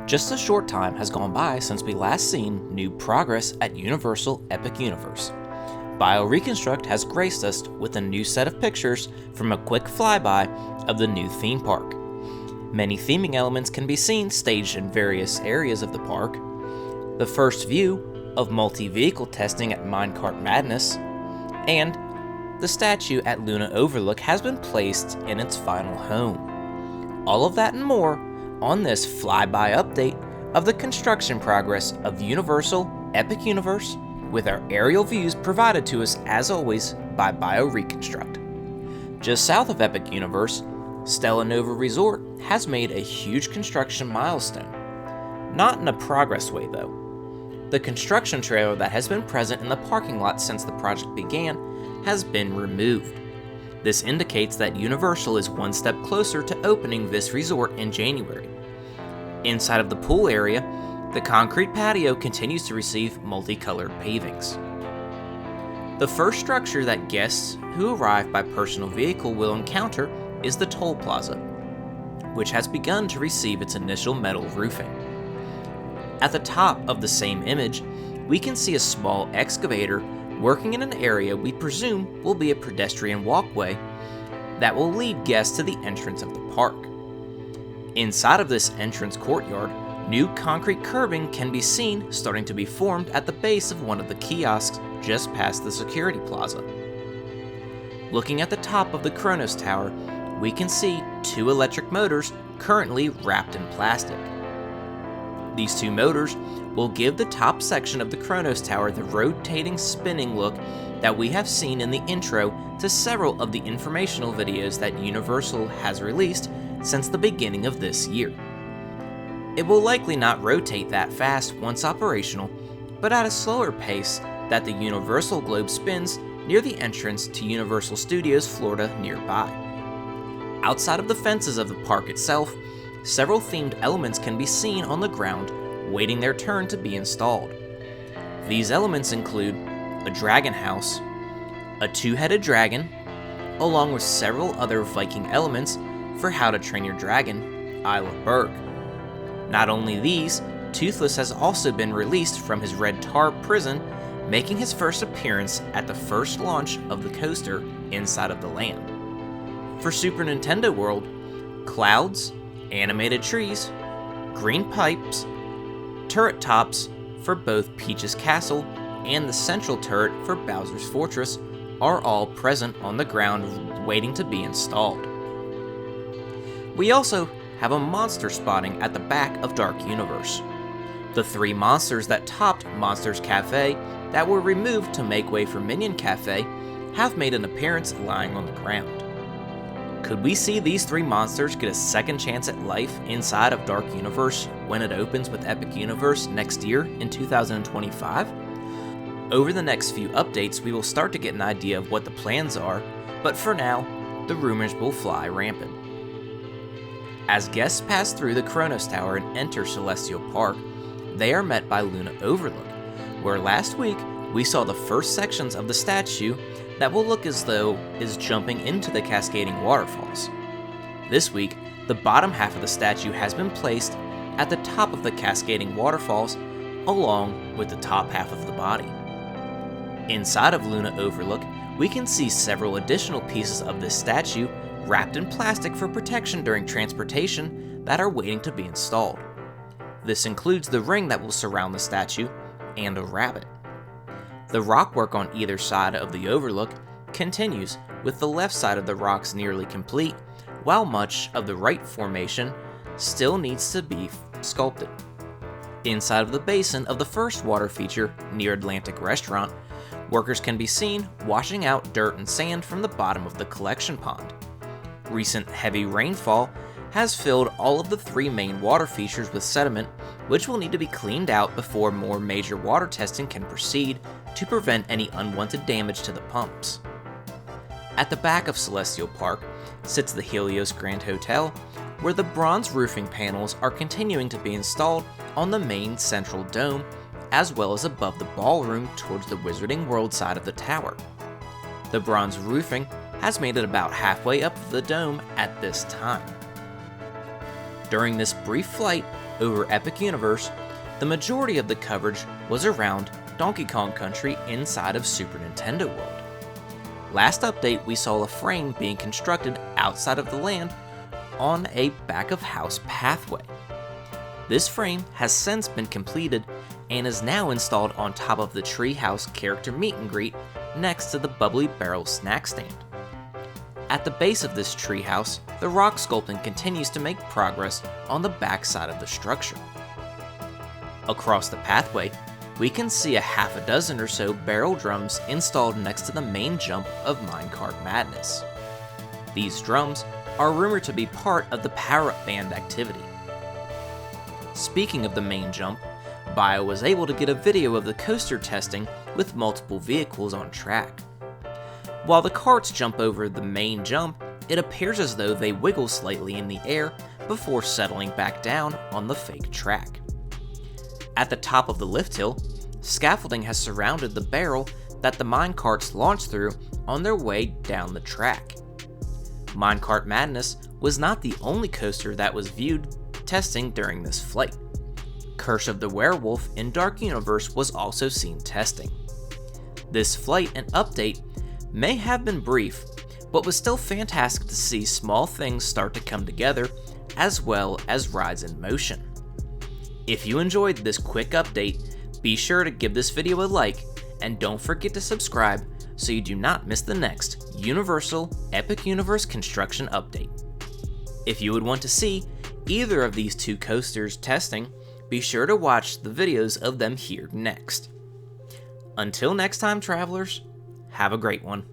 Just a short time has gone by since we last seen new progress at Universal Epic Universe. BioReconstruct has graced us with a new set of pictures from a quick flyby of the new theme park. Many theming elements can be seen staged in various areas of the park. The first view of multi-vehicle testing at Minecart Madness, and the statue at Luna Overlook has been placed in its final home. All of that and more on this flyby update of the construction progress of Universal Epic Universe, with our aerial views provided to us as always by BioReconstruct. Just south of Epic Universe, Stella Nova Resort has made a huge construction milestone. Not in a progress way though. The construction trailer that has been present in the parking lot since the project began has been removed. This indicates that Universal is one step closer to opening this resort in January. Inside of the pool area, the concrete patio continues to receive multicolored pavings. The first structure that guests who arrive by personal vehicle will encounter is the toll plaza, which has begun to receive its initial metal roofing. At the top of the same image, we can see a small excavator working in an area we presume will be a pedestrian walkway that will lead guests to the entrance of the park. Inside of this entrance courtyard, new concrete curbing can be seen starting to be formed at the base of one of the kiosks just past the security plaza. Looking at the top of the Kronos Tower, we can see two electric motors currently wrapped in plastic. These two motors will give the top section of the Kronos Tower the rotating, spinning look that we have seen in the intro to several of the informational videos that Universal has released since the beginning of this year. It will likely not rotate that fast once operational, but at a slower pace that the Universal globe spins near the entrance to Universal Studios Florida nearby. Outside of the fences of the park itself, several themed elements can be seen on the ground waiting their turn to be installed. These elements include a dragon house, a two-headed dragon, along with several other Viking elements for How to Train Your Dragon Isle of Burk. Not only these, Toothless has also been released from his red tar prison, making his first appearance at the first launch of the coaster inside of the land. For Super Nintendo World, clouds, animated trees, green pipes, turret tops for both Peach's Castle and the central turret for Bowser's Fortress are all present on the ground waiting to be installed. We also have a monster spotting at the back of Dark Universe. The three monsters that topped Monsters Cafe that were removed to make way for Minion Cafe have made an appearance lying on the ground. Could we see these three monsters get a second chance at life inside of Dark Universe when it opens with Epic Universe next year in 2025? Over the next few updates, we will start to get an idea of what the plans are, but for now, the rumors will fly rampant. As guests pass through the Kronos Tower and enter Celestial Park, they are met by Luna Overlook, where last week we saw the first sections of the statue that will look as though is jumping into the cascading waterfalls. This week, the bottom half of the statue has been placed at the top of the cascading waterfalls, along with the top half of the body. Inside of Luna Overlook, we can see several additional pieces of this statue wrapped in plastic for protection during transportation that are waiting to be installed. This includes the ring that will surround the statue and a rabbit. The rock work on either side of the overlook continues, with the left side of the rocks nearly complete, while much of the right formation still needs to be sculpted. Inside of the basin of the first water feature near Atlantic Restaurant, workers can be seen washing out dirt and sand from the bottom of the collection pond. Recent heavy rainfall has filled all of the three main water features with sediment, which will need to be cleaned out before more major water testing can proceed to prevent any unwanted damage to the pumps. At the back of Celestial Park sits the Helios Grand Hotel, where the bronze roofing panels are continuing to be installed on the main central dome, as well as above the ballroom towards the Wizarding World side of the tower. The bronze roofing has made it about halfway up the dome at this time. During this brief flight Over Epic Universe, the majority of the coverage was around Donkey Kong Country inside of Super Nintendo World. Last update, we saw a frame being constructed outside of the land on a back-of-house pathway. This frame has since been completed and is now installed on top of the Treehouse character meet and greet next to the Bubbly Barrel snack stand. At the base of this treehouse, the rock sculpting continues to make progress on the backside of the structure. Across the pathway, we can see a half a dozen or so barrel drums installed next to the main jump of Minecart Madness. These drums are rumored to be part of the power-up band activity. Speaking of the main jump, Bio was able to get a video of the coaster testing with multiple vehicles on track. While the carts jump over the main jump, it appears as though they wiggle slightly in the air before settling back down on the fake track. At the top of the lift hill, scaffolding has surrounded the barrel that the minecarts launch through on their way down the track. Minecart Madness was not the only coaster that was viewed testing during this flight. Curse of the Werewolf in Dark Universe was also seen testing. This flight and update may have been brief, but was still fantastic to see small things start to come together, as well as rides in motion. If you enjoyed this quick update, be sure to give this video a like, and don't forget to subscribe so you do not miss the next Universal Epic Universe construction update. If you would want to see either of these two coasters testing, be sure to watch the videos of them here next. Until next time, travelers, have a great one.